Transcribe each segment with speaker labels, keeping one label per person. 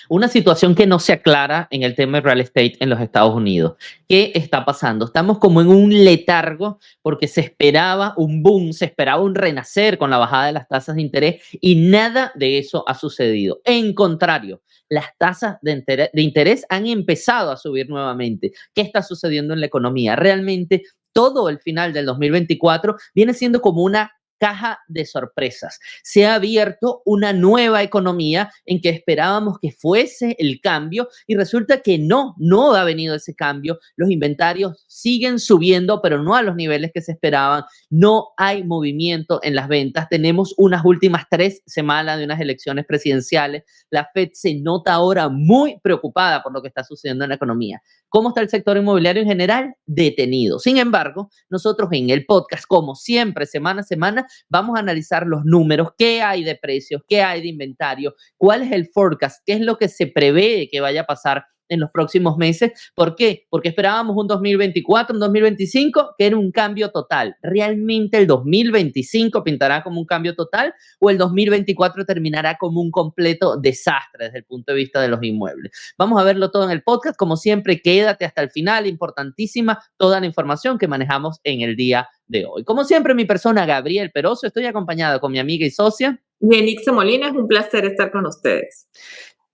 Speaker 1: Una situación que no se aclara en el tema de real estate en los Estados Unidos. ¿Qué está pasando? Estamos como en un letargo porque se esperaba un boom, se esperaba un renacer con la bajada de las tasas de interés y nada de eso ha sucedido. En contrario, las tasas de interés han empezado a subir nuevamente. ¿Qué está sucediendo en la economía? Realmente todo el final del 2024 viene siendo como una caja de sorpresas. Se ha abierto una nueva economía en que esperábamos que fuese el cambio y resulta que no ha venido ese cambio. Los inventarios siguen subiendo, pero no a los niveles que se esperaban. No hay movimiento en las ventas. Tenemos unas últimas 3 semanas de unas elecciones presidenciales. La Fed se nota ahora muy preocupada por lo que está sucediendo en la economía. ¿Cómo está el sector inmobiliario en general? Detenido. Sin embargo, nosotros en el podcast, como siempre, semana a semana, vamos a analizar los números, qué hay de precios, qué hay de inventario, cuál es el forecast, qué es lo que se prevé que vaya a pasar en los próximos meses. ¿Por qué? Porque esperábamos un 2024, un 2025 que era un cambio total. ¿Realmente el 2025 pintará como un cambio total o el 2024 terminará como un completo desastre desde el punto de vista de los inmuebles? Vamos a verlo todo en el podcast. Como siempre, quédate hasta el final. Importantísima toda la información que manejamos en el día de hoy. Como siempre, mi persona, Gabriel Peroso. Estoy acompañado con mi amiga y socia.
Speaker 2: Yenixa Molina, es un placer estar con ustedes.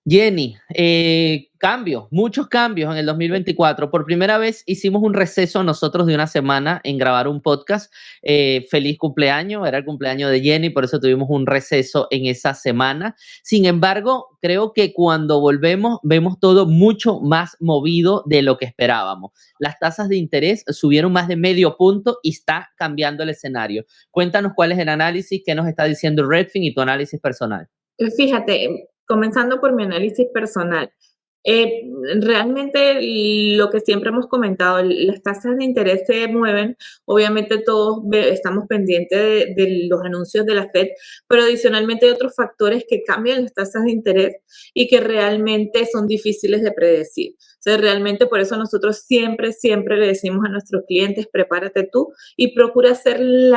Speaker 1: Jenny, cambios, muchos cambios en el 2024. Por primera vez hicimos un receso nosotros de una semana en grabar un podcast. Feliz cumpleaños, era el cumpleaños de Jenny, por eso tuvimos un receso en esa semana. Sin embargo, creo que cuando volvemos vemos todo mucho más movido de lo que esperábamos. Las tasas de interés subieron más de medio punto y está cambiando el escenario. Cuéntanos cuál es el análisis, qué nos está diciendo Redfin y tu análisis personal.
Speaker 2: Fíjate, comenzando por mi análisis personal, realmente lo que siempre hemos comentado, las tasas de interés se mueven, obviamente todos estamos pendientes de los anuncios de la Fed, pero adicionalmente hay otros factores que cambian las tasas de interés y que realmente son difíciles de predecir. O sea, realmente por eso nosotros siempre le decimos a nuestros clientes, prepárate tú y procura hacer el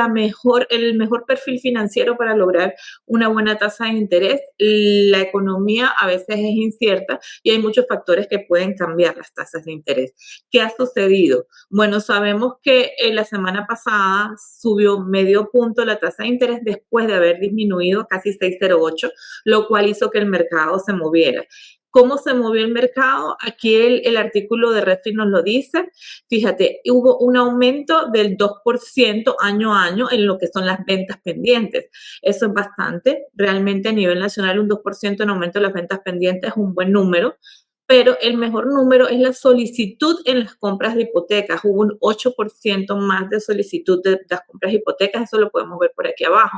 Speaker 2: mejor perfil financiero para lograr una buena tasa de interés. La economía a veces es incierta y hay muchos factores que pueden cambiar las tasas de interés. ¿Qué ha sucedido? Bueno, sabemos que la semana pasada subió medio punto la tasa de interés después de haber disminuido casi 6,08, lo cual hizo que el mercado se moviera. ¿Cómo se movió el mercado? Aquí el artículo de Redfin nos lo dice. Fíjate, hubo un aumento del 2% año a año en lo que son las ventas pendientes. Eso es bastante. Realmente a nivel nacional un 2% en aumento de las ventas pendientes es un buen número. Pero el mejor número es la solicitud en las compras de hipotecas. Hubo un 8% más de solicitud de las compras de hipotecas. Eso lo podemos ver por aquí abajo.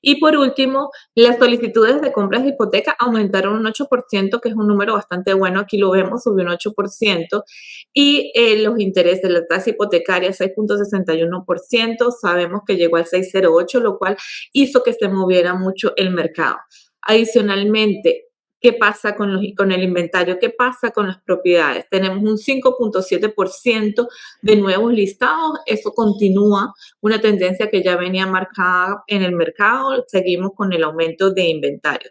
Speaker 2: Y por último, las solicitudes de compras de hipoteca aumentaron un 8%, que es un número bastante bueno. Aquí lo vemos, subió un 8%. Y los intereses, la tasa hipotecaria 6,61%. Sabemos que llegó al 6,08, lo cual hizo que se moviera mucho el mercado. Adicionalmente, ¿qué pasa con el inventario? ¿Qué pasa con las propiedades? Tenemos un 5,7% de nuevos listados. Eso continúa una tendencia que ya venía marcada en el mercado. Seguimos con el aumento de inventario.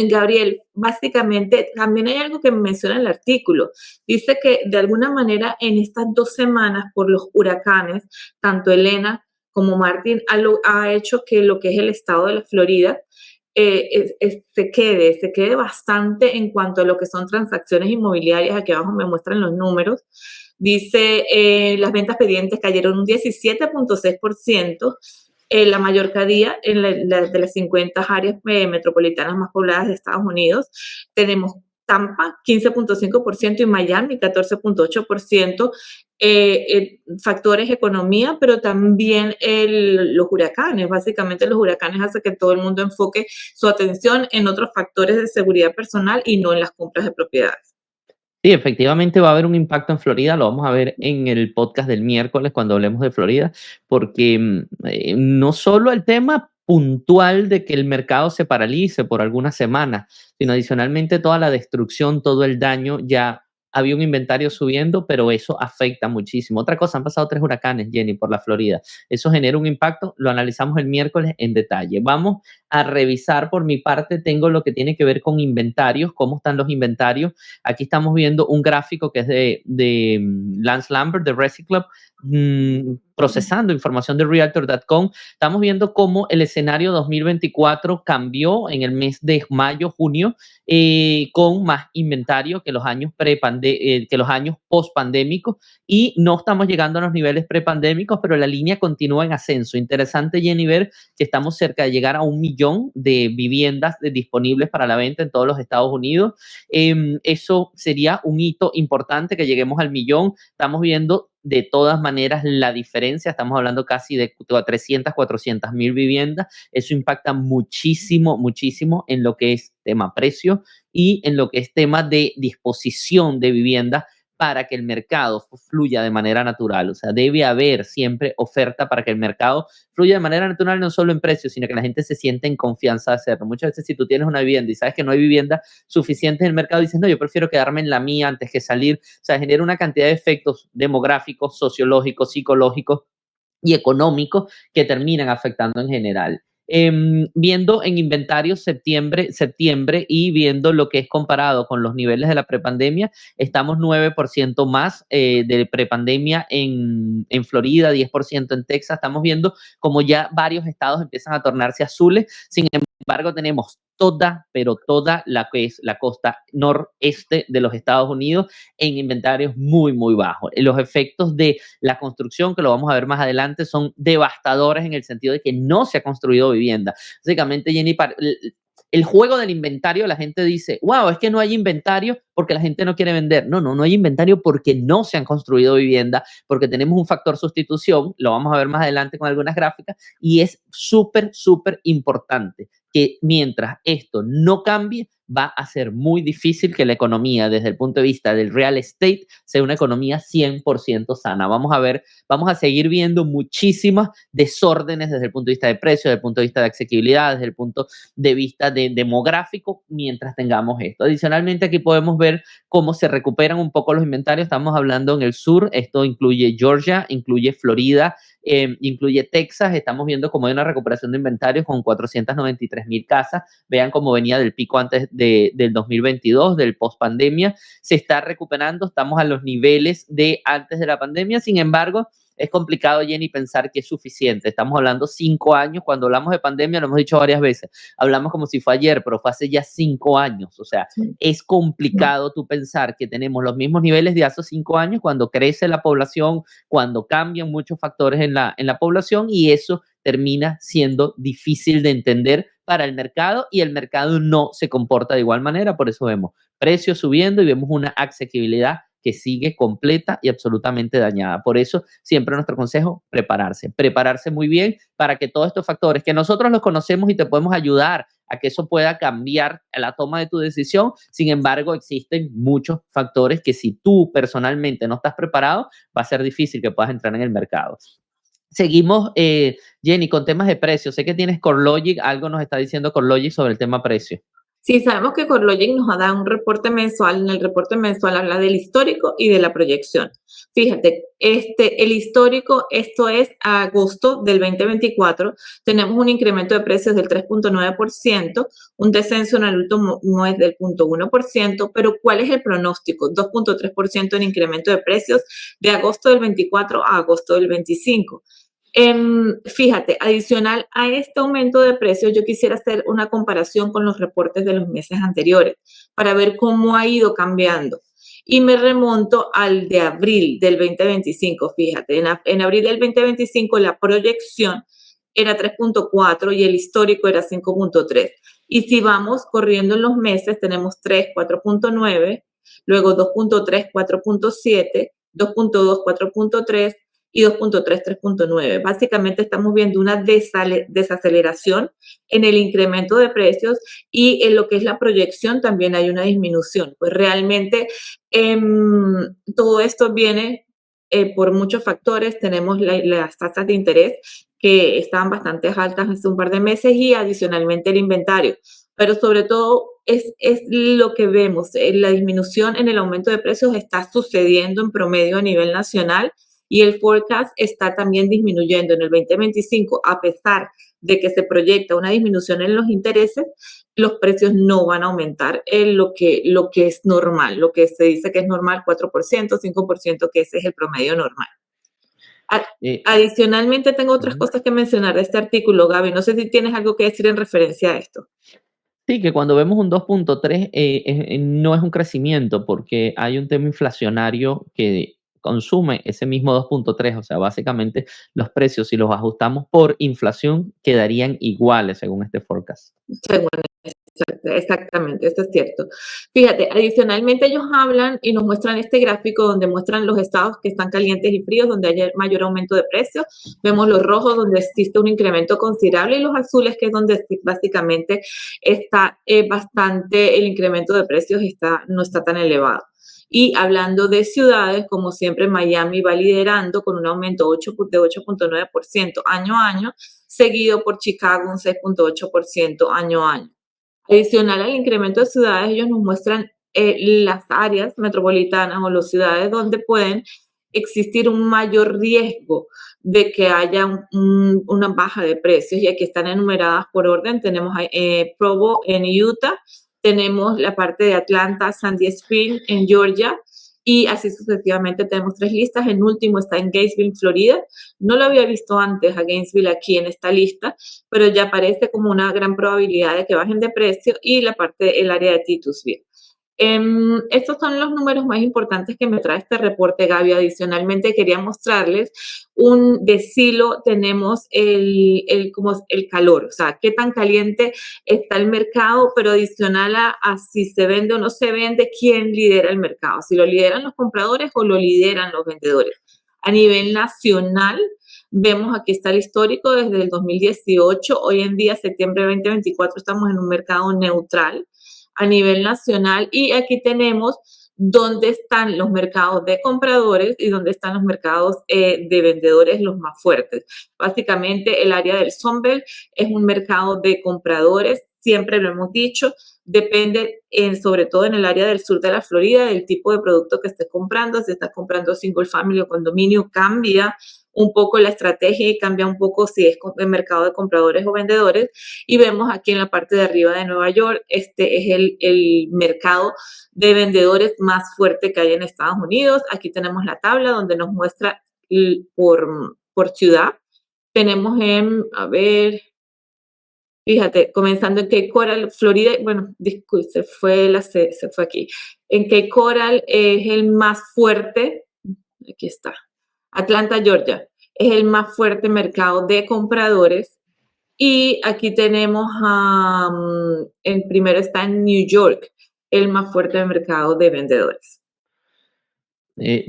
Speaker 2: Gabriel, básicamente también hay algo que menciona el artículo. Dice que de alguna manera en estas 2 semanas por los huracanes, tanto Elena como Martín ha hecho que lo que es el estado de la Florida se quede bastante en cuanto a lo que son transacciones inmobiliarias. Aquí abajo me muestran los números. Dice, las ventas pendientes cayeron un 17,6%, la mayor día de las 50 áreas metropolitanas más pobladas de Estados Unidos. Tenemos Tampa, 15,5% y Miami, 14,8%. Factores economía, pero también los huracanes. Básicamente los huracanes hacen que todo el mundo enfoque su atención en otros factores de seguridad personal y no en las compras de propiedades.
Speaker 1: Sí, efectivamente va a haber un impacto en Florida, lo vamos a ver en el podcast del miércoles cuando hablemos de Florida, porque no solo el tema puntual de que el mercado se paralice por algunas semanas, sino adicionalmente toda la destrucción, todo el daño ya había un inventario subiendo, pero eso afecta muchísimo. Otra cosa, han pasado 3 huracanes, Jenny, por la Florida. Eso genera un impacto, lo analizamos el miércoles en detalle. Vamos a revisar por mi parte, tengo lo que tiene que ver con inventarios, cómo están los inventarios. Aquí estamos viendo un gráfico que es de Lance Lambert, de Resi Club, procesando información de Realtor.com. Estamos viendo cómo el escenario 2024 cambió en el mes de mayo, junio, con más inventario que los años post-pandémicos, y no estamos llegando a los niveles prepandémicos, pero la línea continúa en ascenso. Interesante, Jenny, ver que estamos cerca de llegar a 1 millón de viviendas disponibles para la venta en todos los Estados Unidos. Eso sería un hito importante, que lleguemos al millón. Estamos viendo de todas maneras la diferencia, estamos hablando casi de 300, 400 mil viviendas. Eso impacta muchísimo, muchísimo en lo que es tema precio y en lo que es tema de disposición de vivienda para que el mercado fluya de manera natural. O sea, debe haber siempre oferta para que el mercado fluya de manera natural, no solo en precios, sino que la gente se siente en confianza de hacerlo. Muchas veces, si tú tienes una vivienda y sabes que no hay vivienda suficiente en el mercado, dices, no, yo prefiero quedarme en la mía antes que salir. O sea, genera una cantidad de efectos demográficos, sociológicos, psicológicos y económicos que terminan afectando en general. Viendo en inventario septiembre y viendo lo que es comparado con los niveles de la prepandemia, estamos 9% más de prepandemia en Florida, 10% en Texas. Estamos viendo como ya varios estados empiezan a tornarse azules. Sin embargo, tenemos toda la que es la costa noreste de los Estados Unidos en inventarios muy, muy bajos. Los efectos de la construcción, que lo vamos a ver más adelante, son devastadores en el sentido de que no se ha construido vivienda. Básicamente, Jenny, el juego del inventario, la gente dice, wow, es que no hay inventario porque la gente no quiere vender. No hay inventario porque no se han construido vivienda, porque tenemos un factor sustitución, lo vamos a ver más adelante con algunas gráficas, y es súper, súper importante que mientras esto no cambie, va a ser muy difícil que la economía, desde el punto de vista del real estate, sea una economía 100% sana. Vamos a seguir viendo muchísimas desórdenes desde el punto de vista de precios, desde el punto de vista de asequibilidad, desde el punto de vista demográfico, mientras tengamos esto. Adicionalmente, aquí podemos ver cómo se recuperan un poco los inventarios. Estamos hablando en el sur, esto incluye Georgia, incluye Florida, incluye Texas. Estamos viendo cómo hay una recuperación de inventarios con 493,000 casas. Vean cómo venía del pico antes del 2022, del post pandemia. Se está recuperando, estamos a los niveles de antes de la pandemia. Sin embargo, es complicado, Jenny, pensar que es suficiente. Estamos hablando 5 años. Cuando hablamos de pandemia, lo hemos dicho varias veces, hablamos como si fue ayer, pero fue hace ya 5 años. O sea, es complicado tú pensar que tenemos los mismos niveles de hace 5 años cuando crece la población, cuando cambian muchos factores en la población, y eso termina siendo difícil de entender para el mercado, y el mercado no se comporta de igual manera. Por eso vemos precios subiendo y vemos una asequibilidad que sigue completa y absolutamente dañada. Por eso, siempre nuestro consejo, prepararse muy bien para que todos estos factores que nosotros los conocemos y te podemos ayudar a que eso pueda cambiar la toma de tu decisión. Sin embargo, existen muchos factores que si tú personalmente no estás preparado, va a ser difícil que puedas entrar en el mercado. Seguimos, Jenny, con temas de precios. Sé que tienes CoreLogic, algo nos está diciendo CoreLogic sobre el tema precio.
Speaker 2: Sí, sabemos que CoreLogic nos da un reporte mensual. En el reporte mensual habla del histórico y de la proyección. Fíjate, el histórico, esto es agosto del 2024, tenemos un incremento de precios del 3.9%, un descenso en el último mes del 0.1%, pero ¿cuál es el pronóstico? 2.3% en incremento de precios de agosto del 24 a agosto del 25. Fíjate, adicional a este aumento de precios, yo quisiera hacer una comparación con los reportes de los meses anteriores para ver cómo ha ido cambiando. Y me remonto al de abril del 2025. Fíjate, en abril del 2025 la proyección era 3.4 y el histórico era 5.3. Y si vamos corriendo en los meses, tenemos 3, 4.9, luego 2.3, 4.7, 2.2, 4.3 y 2.3, 3.9. Básicamente estamos viendo una desaceleración en el incremento de precios, y en lo que es la proyección también hay una disminución. Pues realmente todo esto viene por muchos factores. Tenemos las tasas de interés que estaban bastante altas hace un par de meses, y adicionalmente el inventario. Pero sobre todo es lo que vemos. La disminución en el aumento de precios está sucediendo en promedio a nivel nacional y el forecast está también disminuyendo en el 2025, a pesar de que se proyecta una disminución en los intereses, los precios no van a aumentar en lo que es normal, lo que se dice que es normal, 4%, 5%, que ese es el promedio normal. Adicionalmente, tengo otras cosas que mencionar de este artículo, Gaby. No sé si tienes algo que decir en referencia a esto.
Speaker 1: Sí, que cuando vemos un 2.3 no es un crecimiento porque hay un tema inflacionario que consume ese mismo 2.3, o sea, básicamente los precios, si los ajustamos por inflación, quedarían iguales según este forecast.
Speaker 2: Según exactamente, esto es cierto. Fíjate, adicionalmente ellos hablan y nos muestran este gráfico donde muestran los estados que están calientes y fríos, donde hay mayor aumento de precios. Vemos los rojos donde existe un incremento considerable y los azules que es donde básicamente está bastante, el incremento de precios no está tan elevado. Y hablando de ciudades, como siempre, Miami va liderando con un aumento de 8.9% año a año, seguido por Chicago un 6.8% año a año. Adicional al incremento de ciudades, ellos nos muestran las áreas metropolitanas o las ciudades donde pueden existir un mayor riesgo de que haya una baja de precios, y aquí están enumeradas por orden. Tenemos Provo en Utah, tenemos la parte de Atlanta, Sandy Springs en Georgia, y así sucesivamente tenemos 3 listas. El último está en Gainesville, Florida. No lo había visto antes a Gainesville aquí en esta lista, pero ya aparece como una gran probabilidad de que bajen de precio, y la parte, el área de Titusville. Estos son los números más importantes que me trae este reporte, Gaby. Adicionalmente, quería mostrarles un decilo. Tenemos como el calor, o sea, qué tan caliente está el mercado, pero adicional a si se vende o no se vende, quién lidera el mercado, si lo lideran los compradores o lo lideran los vendedores. A nivel nacional, vemos aquí está el histórico desde el 2018, hoy en día, septiembre de 2024, estamos en un mercado neutral a nivel nacional, y aquí tenemos dónde están los mercados de compradores y dónde están los mercados de vendedores, los más fuertes. Básicamente, el área del Sun Belt es un mercado de compradores, siempre lo hemos dicho, depende sobre todo en el área del sur de la Florida del tipo de producto que estés comprando. Si estás comprando single family o condominio, cambia un poco la estrategia y cambia un poco si es el mercado de compradores o vendedores. Y vemos aquí en la parte de arriba de Nueva York, este es el mercado de vendedores más fuerte que hay en Estados Unidos. Aquí tenemos la tabla donde nos muestra por ciudad. Tenemos a ver, fíjate, comenzando en Cape Coral, Florida, bueno, disculpe, se fue aquí. En Cape Coral es el más fuerte, aquí está. Atlanta, Georgia, es el más fuerte mercado de compradores. Y aquí tenemos, el primero está en New York, el más fuerte mercado de vendedores.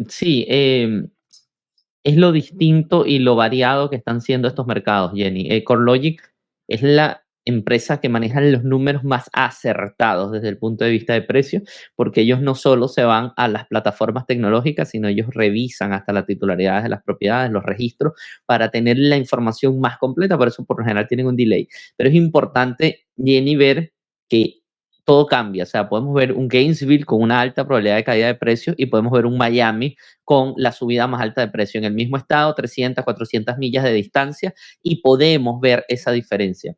Speaker 1: Sí, es lo distinto y lo variado que están siendo estos mercados, Jenny. CoreLogic es la empresa que maneja los números más acertados desde el punto de vista de precio, porque ellos no solo se van a las plataformas tecnológicas, sino ellos revisan hasta las titularidades de las propiedades, los registros, para tener la información más completa. Por eso, por lo general, tienen un delay. Pero es importante, Jenny, ver que todo cambia. O sea, podemos ver un Gainesville con una alta probabilidad de caída de precios y podemos ver un Miami con la subida más alta de precio en el mismo estado, 300, 400 millas de distancia, y podemos ver esa diferencia.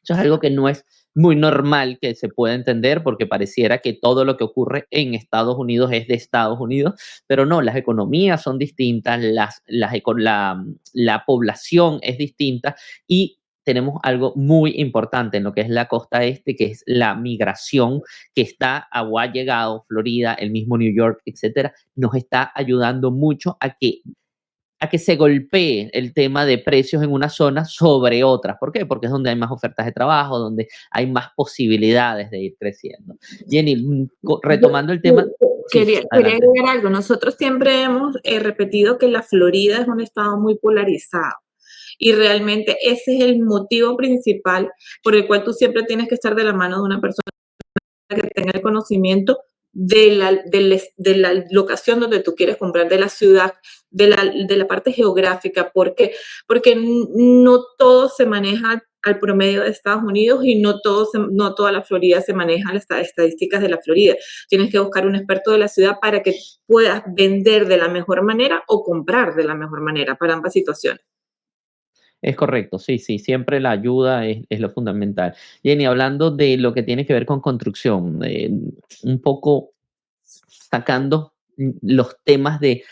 Speaker 1: Eso es algo que no es muy normal que se pueda entender, porque pareciera que todo lo que ocurre en Estados Unidos es de Estados Unidos, pero no, las economías son distintas, la población es distinta, y tenemos algo muy importante en lo que es la costa este, que es la migración que está o ha llegado, Florida, el mismo New York, etcétera, nos está ayudando mucho a que se golpee el tema de precios en una zona sobre otras. ¿Por qué? Porque es donde hay más ofertas de trabajo, donde hay más posibilidades de ir creciendo. Jenny, retomando el tema.
Speaker 2: Quería agregar algo. Nosotros siempre hemos repetido que la Florida es un estado muy polarizado. Y realmente ese es el motivo principal por el cual tú siempre tienes que estar de la mano de una persona que tenga el conocimiento de la locación donde tú quieres comprar, de la ciudad, de la parte geográfica. ¿Por qué? Porque no todo se maneja al promedio de Estados Unidos y no toda la Florida se maneja las estadísticas de la Florida. Tienes que buscar un experto de la ciudad para que puedas vender de la mejor manera o comprar de la mejor manera para ambas situaciones.
Speaker 1: Es correcto, sí, sí, siempre la ayuda es lo fundamental. Jenny, hablando de lo que tiene que ver con construcción, un poco sacando los temas de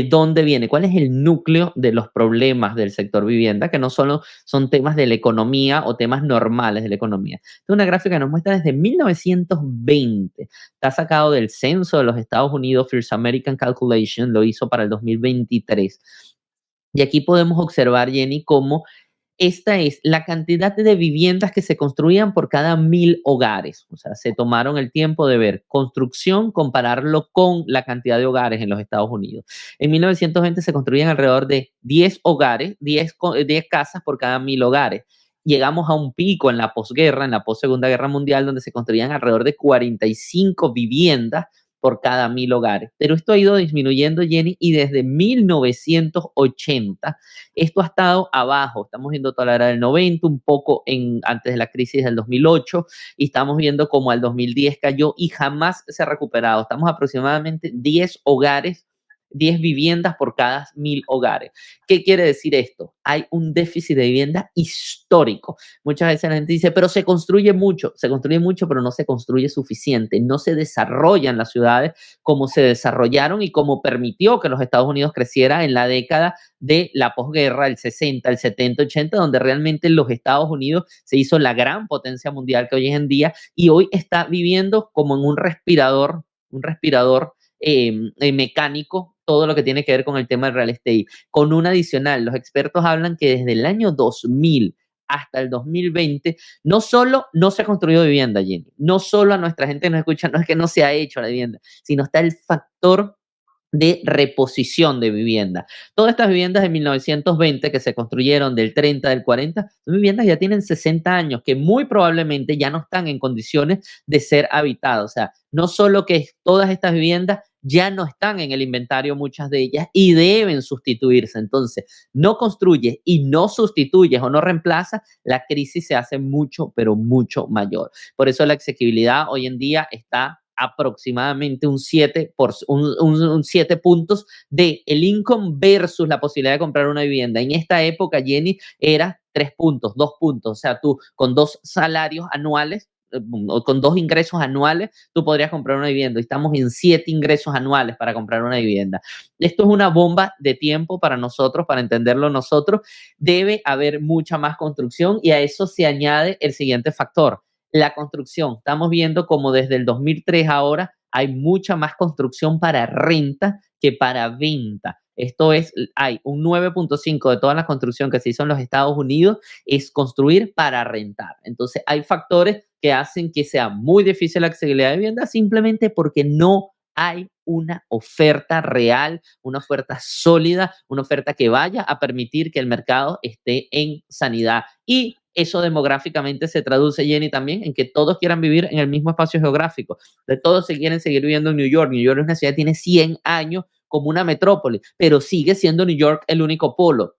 Speaker 1: dónde viene, cuál es el núcleo de los problemas del sector vivienda, que no solo son temas de la economía o temas normales de la economía. Es una gráfica que nos muestra desde 1920. Está sacado del censo de los Estados Unidos, First American Calculation, lo hizo para el 2023. Y aquí podemos observar, Jenny, cómo esta es la cantidad de viviendas que se construían por cada 1.000 hogares. O sea, se tomaron el tiempo de ver construcción, compararlo con la cantidad de hogares en los Estados Unidos. En 1920 se construían alrededor de 10 hogares, 10 casas por cada 1.000 hogares. Llegamos a un pico en la posguerra, en la post-Segunda Guerra Mundial, donde se construían alrededor de 45 viviendas por cada 1.000 hogares. Pero esto ha ido disminuyendo, Jenny, y desde 1980 esto ha estado abajo. Estamos viendo toda la era del 90, un poco antes de la crisis del 2008, y estamos viendo como al 2010 cayó y jamás se ha recuperado. Estamos aproximadamente 10 hogares, 10 viviendas por cada 1.000 hogares. ¿Qué quiere decir esto? Hay un déficit de vivienda histórico. Muchas veces la gente dice, pero se construye mucho, pero no se construye suficiente, no se desarrollan las ciudades como se desarrollaron y como permitió que los Estados Unidos creciera en la década de la posguerra, el 60, el 70, 80, donde realmente los Estados Unidos se hizo la gran potencia mundial que hoy es en día y hoy está viviendo como en un respirador mecánico, todo lo que tiene que ver con el tema del real estate. Con un adicional, los expertos hablan que desde el año 2000 hasta el 2020, no solo no se ha construido vivienda, Jenny, no solo a nuestra gente que nos escucha, no es que no se ha hecho la vivienda, sino está el factor de reposición de vivienda. Todas estas viviendas de 1920 que se construyeron del 30, del 40, son viviendas que ya tienen 60 años, que muy probablemente ya no están en condiciones de ser habitadas. O sea, no solo que todas estas viviendas ya no están en el inventario, muchas de ellas, y deben sustituirse. Entonces, no construyes y no sustituyes o no reemplazas, la crisis se hace mucho, pero mucho mayor. Por eso la asequibilidad hoy en día está aproximadamente un 7 puntos de el income versus la posibilidad de comprar una vivienda. En esta época, Jenny, era 3 puntos, 2 puntos. O sea, tú con 2 salarios anuales, o con 2 ingresos anuales, tú podrías comprar una vivienda. Estamos en 7 ingresos anuales para comprar una vivienda. Esto es una bomba de tiempo para nosotros, para entenderlo nosotros. Debe haber mucha más construcción y a eso se añade el siguiente factor, la construcción. Estamos viendo como desde el 2003 ahora hay mucha más construcción para renta que para venta. Esto es, hay un 9.5 de toda la construcción que se hizo en los Estados Unidos es construir para rentar. Entonces hay factores que hacen que sea muy difícil la accesibilidad de vivienda simplemente porque no hay una oferta real, una oferta sólida, una oferta que vaya a permitir que el mercado esté en sanidad. Y eso demográficamente se traduce, Jenny, también en que todos quieran vivir en el mismo espacio geográfico. De todos se quieren seguir viviendo en New York. New York es una ciudad que tiene 100 años como una metrópoli, pero sigue siendo New York el único polo.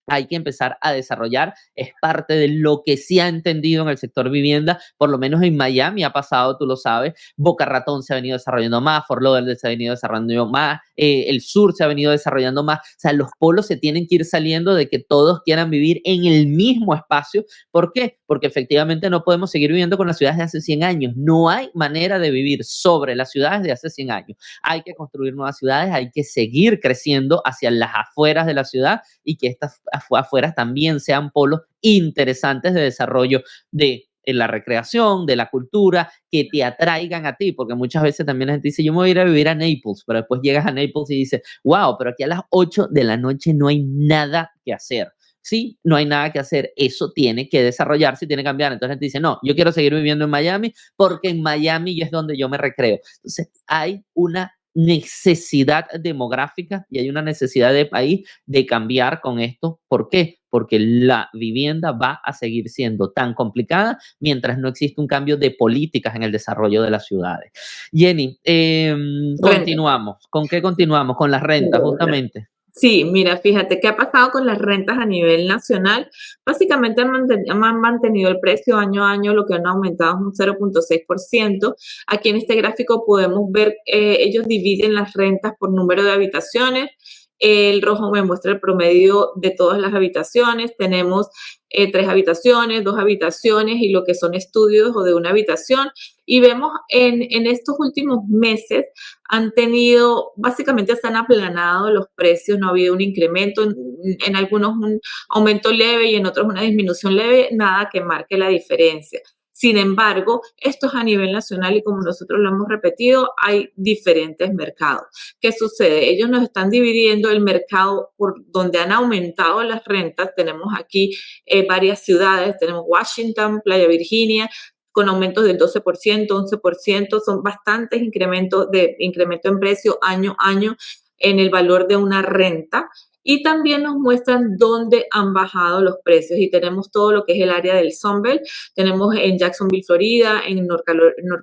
Speaker 1: Hay que empezar a desarrollar, es parte de lo que se ha entendido en el sector vivienda, por lo menos en Miami ha pasado, tú lo sabes, Boca Ratón se ha venido desarrollando más, Fort Lauderdale se ha venido desarrollando más, el sur se ha venido desarrollando más, o sea, los polos se tienen que ir saliendo de que todos quieran vivir en el mismo espacio. ¿Por qué? Porque efectivamente no podemos seguir viviendo con las ciudades de hace 100 años, no hay manera de vivir sobre las ciudades de hace 100 años, hay que construir nuevas ciudades, hay que seguir creciendo hacia las afueras de la ciudad y que estas afuera también sean polos interesantes de desarrollo de la recreación, de la cultura, que te atraigan a ti, porque muchas veces también la gente dice, yo me voy a ir a vivir a Naples, pero después llegas a Naples y dices, wow, pero aquí a las 8 de la noche no hay nada que hacer. Sí, no hay nada que hacer, eso tiene que desarrollarse y tiene que cambiar. Entonces la gente dice, no, yo quiero seguir viviendo en Miami porque en Miami es donde yo me recreo. Entonces hay una necesidad demográfica y hay una necesidad de país de cambiar con esto. ¿Por qué? Porque la vivienda va a seguir siendo tan complicada mientras no existe un cambio de políticas en el desarrollo de las ciudades. Jenny, continuamos. ¿Con qué continuamos? Con las rentas, justamente.
Speaker 2: Sí, mira, fíjate, ¿qué ha pasado con las rentas a nivel nacional? Básicamente han mantenido el precio año a año, lo que han aumentado es un 0,6%. Aquí en este gráfico podemos ver, ellos dividen las rentas por número de habitaciones. El rojo me muestra el promedio de todas las habitaciones. Tenemos 3 habitaciones, 2 habitaciones y lo que son estudios o de una habitación. Y vemos en estos últimos meses han tenido, básicamente se han aplanado los precios, no ha habido un incremento, en algunos un aumento leve y en otros una disminución leve, nada que marque la diferencia. Sin embargo, esto es a nivel nacional y como nosotros lo hemos repetido, hay diferentes mercados. ¿Qué sucede? Ellos nos están dividiendo el mercado por donde han aumentado las rentas. Tenemos aquí varias ciudades, tenemos Washington, Playa Virginia, con aumentos del 12%, 11%, son bastantes incrementos de incremento en precio año a año en el valor de una renta. Y también nos muestran dónde han bajado los precios. Y tenemos todo lo que es el área del Sunbelt. Tenemos en Jacksonville, Florida, en North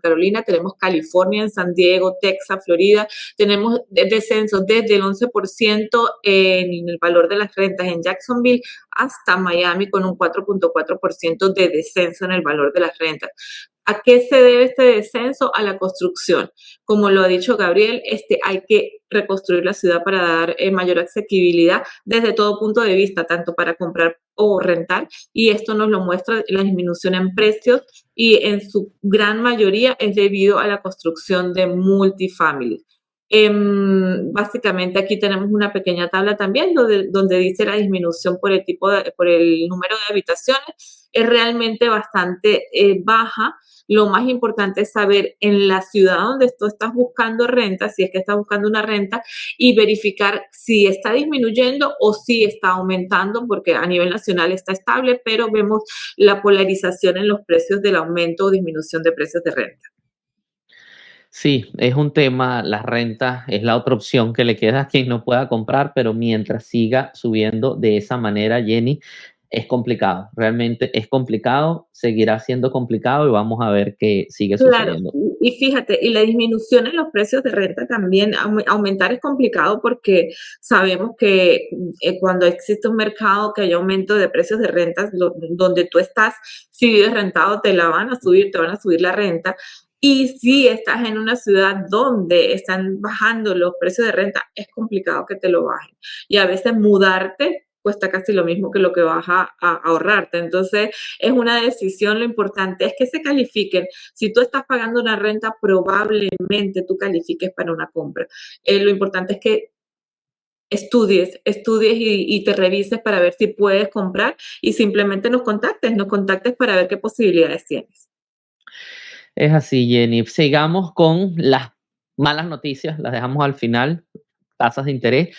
Speaker 2: Carolina, tenemos California, en San Diego, Texas, Florida. Tenemos descensos desde el 11% en el valor de las rentas en Jacksonville hasta Miami con un 4,4% de descenso en el valor de las rentas. ¿A qué se debe este descenso? A la construcción. Como lo ha dicho Gabriel, hay que reconstruir la ciudad para dar mayor asequibilidad desde todo punto de vista, tanto para comprar o rentar, y esto nos lo muestra la disminución en precios y en su gran mayoría es debido a la construcción de multifamilies. Básicamente aquí tenemos una pequeña tabla también donde dice la disminución por el número de habitaciones es realmente bastante baja. Lo más importante es saber en la ciudad donde tú estás buscando renta, si es que estás buscando una renta, y verificar si está disminuyendo o si está aumentando, porque a nivel nacional está estable, pero vemos la polarización en los precios del aumento o disminución de precios de renta.
Speaker 1: Sí, es un tema, las rentas es la otra opción que le queda a quien no pueda comprar, pero mientras siga subiendo de esa manera, Jenny, es complicado, realmente es complicado, seguirá siendo complicado y vamos a ver qué sigue
Speaker 2: Claro,
Speaker 1: sucediendo.
Speaker 2: y fíjate, y la disminución en los precios de renta también, aumentar es complicado porque sabemos que cuando existe un mercado que hay aumento de precios de rentas, donde tú estás, si vives rentado, te la van a subir, te van a subir la renta. Y si estás en una ciudad donde están bajando los precios de renta, es complicado que te lo bajen. Y a veces mudarte cuesta casi lo mismo que lo que vas a ahorrarte. Entonces, es una decisión, lo importante es que se califiquen. Si tú estás pagando una renta, probablemente tú califiques para una compra. Lo importante es que estudies y te revises para ver si puedes comprar y simplemente nos contactes para ver qué posibilidades tienes.
Speaker 1: Es así, Jenny. Sigamos con las malas noticias, las dejamos al final. Tasas de interés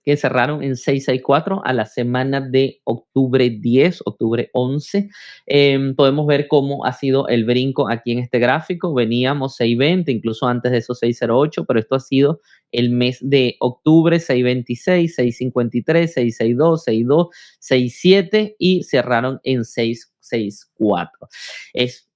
Speaker 1: que cerraron en 6,64 a la semana de octubre 10, octubre 11. Podemos ver cómo ha sido el brinco aquí en este gráfico. Veníamos 6,20, incluso antes de eso 6,08, pero esto ha sido el mes de octubre, 6,26, 6,53, 6,62, 6,2, 6,7 y cerraron en 6,64. Es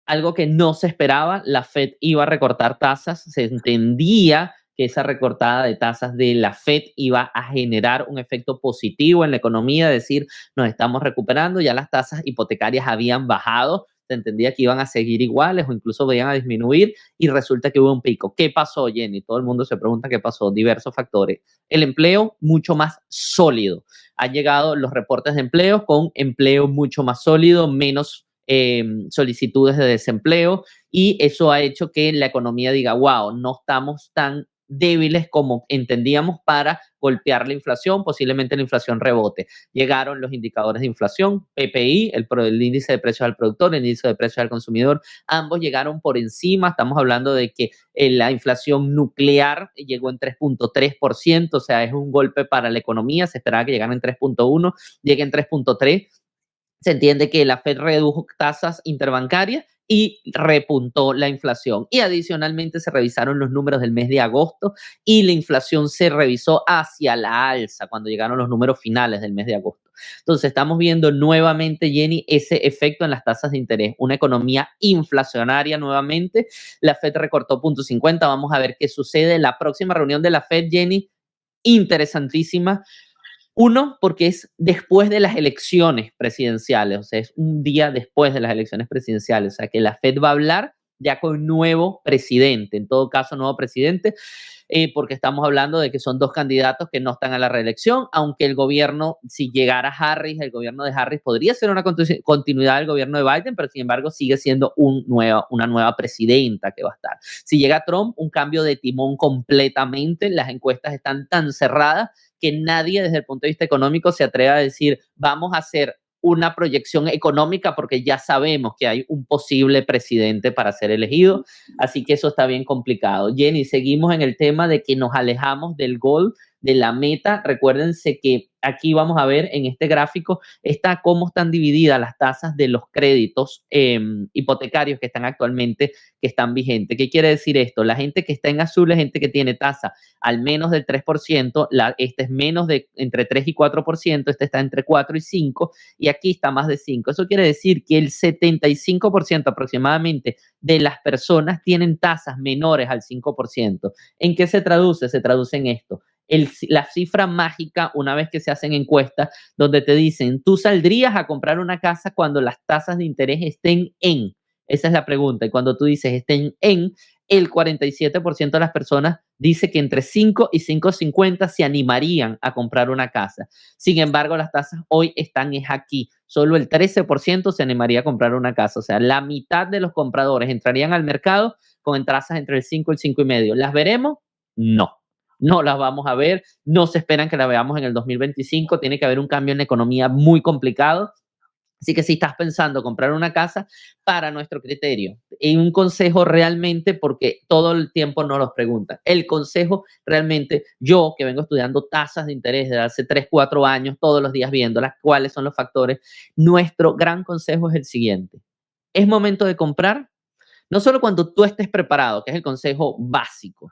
Speaker 1: algo que no se esperaba. La Fed iba a recortar tasas, se entendía que esa recortada de tasas de la Fed iba a generar un efecto positivo en la economía, es decir, nos estamos recuperando, ya las tasas hipotecarias habían bajado, se entendía que iban a seguir iguales o incluso iban a disminuir y resulta que hubo un pico. ¿Qué pasó, Jenny? Todo el mundo se pregunta qué pasó, diversos factores. El empleo mucho más sólido. Han llegado los reportes de empleo con empleo mucho más sólido, menos solicitudes de desempleo y eso ha hecho que la economía diga, wow, no estamos tan débiles como entendíamos para golpear la inflación, posiblemente la inflación rebote. Llegaron los indicadores de inflación, PPI, el índice de precios al productor, el índice de precios al consumidor, ambos llegaron por encima, estamos hablando de que la inflación nuclear llegó en 3,3%, o sea, es un golpe para la economía, se esperaba que llegara en 3,1, llegue en 3,3%. Se entiende que la Fed redujo tasas interbancarias y repuntó la inflación. Y adicionalmente se revisaron los números del mes de agosto y la inflación se revisó hacia la alza cuando llegaron los números finales del mes de agosto. Entonces estamos viendo nuevamente, Jenny, ese efecto en las tasas de interés. Una economía inflacionaria nuevamente. La Fed recortó 0,50. Vamos a ver qué sucede. La próxima reunión de la Fed, Jenny, interesantísima. Uno, porque es después de las elecciones presidenciales, o sea, es un día después de las elecciones presidenciales, o sea, que la Fed va a hablar ya con nuevo presidente, en todo caso, nuevo presidente, porque estamos hablando de que son dos candidatos que no están a la reelección, aunque el gobierno, si llegara Harris, el gobierno de Harris podría ser una continuidad del gobierno de Biden, pero sin embargo sigue siendo una nueva presidenta que va a estar. Si llega Trump, un cambio de timón completamente, las encuestas están tan cerradas que nadie desde el punto de vista económico se atreve a decir, vamos a hacer una proyección económica porque ya sabemos que hay un posible presidente para ser elegido, así que eso está bien complicado. Jenny, seguimos en el tema de que nos alejamos del gol, de la meta. Recuérdense que aquí vamos a ver en este gráfico cómo están divididas las tasas de los créditos hipotecarios que están actualmente, que están vigentes. ¿Qué quiere decir esto? La gente que está en azul es gente que tiene tasa al menos del 3%, este es menos de entre 3 y 4%, este está entre 4 y 5, y aquí está más de 5. Eso quiere decir que el 75% aproximadamente de las personas tienen tasas menores al 5%. ¿En qué se traduce? Se traduce en esto. La cifra mágica, una vez que se hacen encuestas, donde te dicen, ¿tú saldrías a comprar una casa cuando las tasas de interés estén en? Esa es la pregunta. Y cuando tú dices estén en, el 47% de las personas dice que entre 5 y 5.50 se animarían a comprar una casa. Sin embargo, las tasas hoy están aquí. Solo el 13% se animaría a comprar una casa. O sea, la mitad de los compradores entrarían al mercado con tasas entre el 5 y el 5.5. ¿Las veremos? No. No las vamos a ver, no se esperan que la veamos en el 2025, tiene que haber un cambio en la economía muy complicado. Así que si estás pensando comprar una casa, para nuestro criterio, y un consejo realmente, porque todo el tiempo nos los preguntan, el consejo realmente, yo que vengo estudiando tasas de interés desde hace 3, 4 años, todos los días viéndolas, cuáles son los factores, nuestro gran consejo es el siguiente: es momento de comprar, no solo cuando tú estés preparado, que es el consejo básico,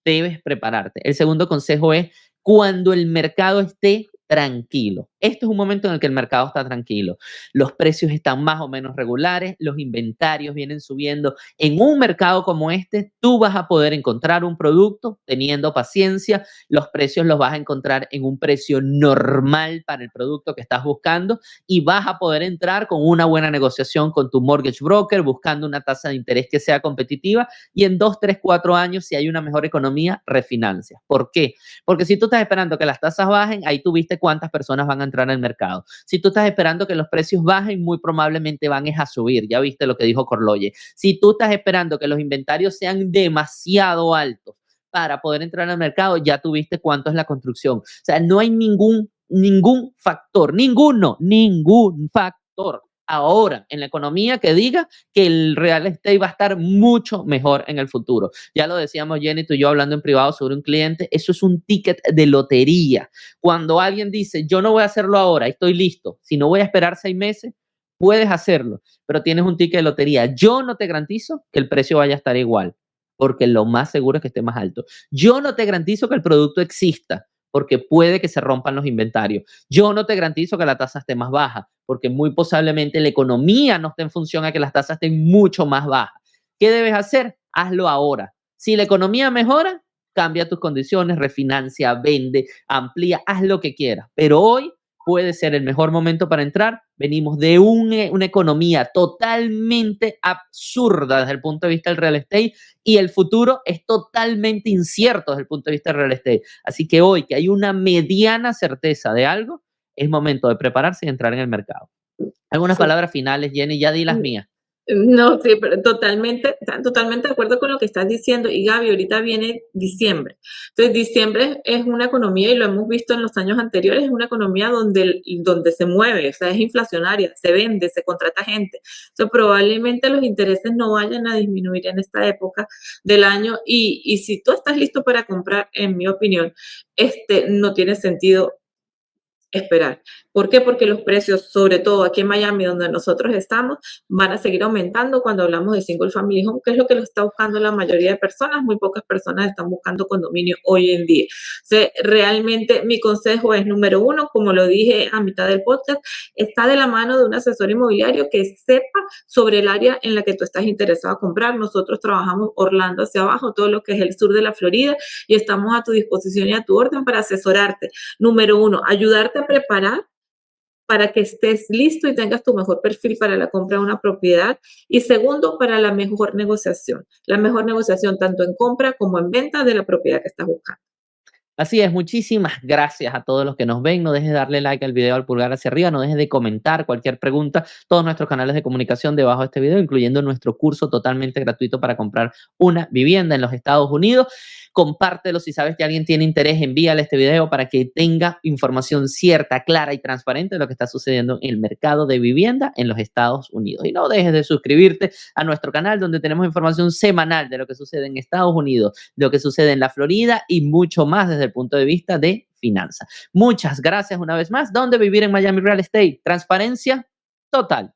Speaker 1: debes prepararte. El segundo consejo es cuando el mercado esté tranquilo. Este es un momento en el que el mercado está tranquilo. Los precios están más o menos regulares, los inventarios vienen subiendo. En un mercado como este, tú vas a poder encontrar un producto teniendo paciencia. Los precios los vas a encontrar en un precio normal para el producto que estás buscando y vas a poder entrar con una buena negociación con tu mortgage broker, buscando una tasa de interés que sea competitiva, y en 2, 3, 4 años, si hay una mejor economía, refinancias. ¿Por qué? Porque si tú estás esperando que las tasas bajen, ahí tú viste cuántas personas van a entrar al mercado. Si tú estás esperando que los precios bajen, muy probablemente van a subir. Ya viste lo que dijo Corloye. Si tú estás esperando que los inventarios sean demasiado altos para poder entrar al mercado, ya tú viste cuánto es la construcción. O sea, no hay ningún factor, ningún factor ahora en la economía que diga que el real estate va a estar mucho mejor en el futuro. Ya lo decíamos Jenny, tú y yo hablando en privado sobre un cliente, eso es un ticket de lotería. Cuando alguien dice, yo no voy a hacerlo ahora, estoy listo, si no voy a esperar 6 meses, puedes hacerlo, pero tienes un ticket de lotería. Yo no te garantizo que el precio vaya a estar igual, porque lo más seguro es que esté más alto. Yo no te garantizo que el producto exista, porque puede que se rompan los inventarios. Yo no te garantizo que la tasa esté más baja, porque muy posiblemente la economía no esté en función a que las tasas estén mucho más bajas. ¿Qué debes hacer? Hazlo ahora. Si la economía mejora, cambia tus condiciones, refinancia, vende, amplía, haz lo que quieras. Pero hoy puede ser el mejor momento para entrar. Venimos de una economía totalmente absurda desde el punto de vista del real estate y el futuro es totalmente incierto desde el punto de vista del real estate. Así que hoy que hay una mediana certeza de algo, es momento de prepararse y entrar en el mercado. Algunas palabras finales, Jenny, ya di las mías.
Speaker 2: No, sí, pero totalmente de acuerdo con lo que estás diciendo. Y Gaby, ahorita viene diciembre. Entonces, diciembre es una economía, y lo hemos visto en los años anteriores, es una economía donde se mueve, o sea, es inflacionaria, se vende, se contrata gente. Entonces, probablemente los intereses no vayan a disminuir en esta época del año. Y si tú estás listo para comprar, en mi opinión, no tiene sentido esperar. ¿Por qué? Porque los precios, sobre todo aquí en Miami, donde nosotros estamos, van a seguir aumentando cuando hablamos de single family home, que es lo que lo está buscando la mayoría de personas. Muy pocas personas están buscando condominio hoy en día. O sea, realmente mi consejo es, número uno, como lo dije a mitad del podcast, está de la mano de un asesor inmobiliario que sepa sobre el área en la que tú estás interesado a comprar. Nosotros trabajamos Orlando hacia abajo, todo lo que es el sur de la Florida, y estamos a tu disposición y a tu orden para asesorarte. Número uno, ayudarte a preparar para que estés listo y tengas tu mejor perfil para la compra de una propiedad. Y segundo, para la mejor negociación. La mejor negociación tanto en compra como en venta de la propiedad que estás buscando.
Speaker 1: Así es, muchísimas gracias a todos los que nos ven. No dejes de darle like al video, al pulgar hacia arriba. No dejes de comentar cualquier pregunta. Todos nuestros canales de comunicación debajo de este video, incluyendo nuestro curso totalmente gratuito para comprar una vivienda en los Estados Unidos. Compártelo si sabes que alguien tiene interés, envíale este video para que tenga información cierta, clara y transparente de lo que está sucediendo en el mercado de vivienda en los Estados Unidos. Y no dejes de suscribirte a nuestro canal, donde tenemos información semanal de lo que sucede en Estados Unidos, de lo que sucede en la Florida y mucho más desde el punto de vista de finanzas. Muchas gracias una vez más. ¿Dónde vivir en Miami Real Estate? Transparencia total.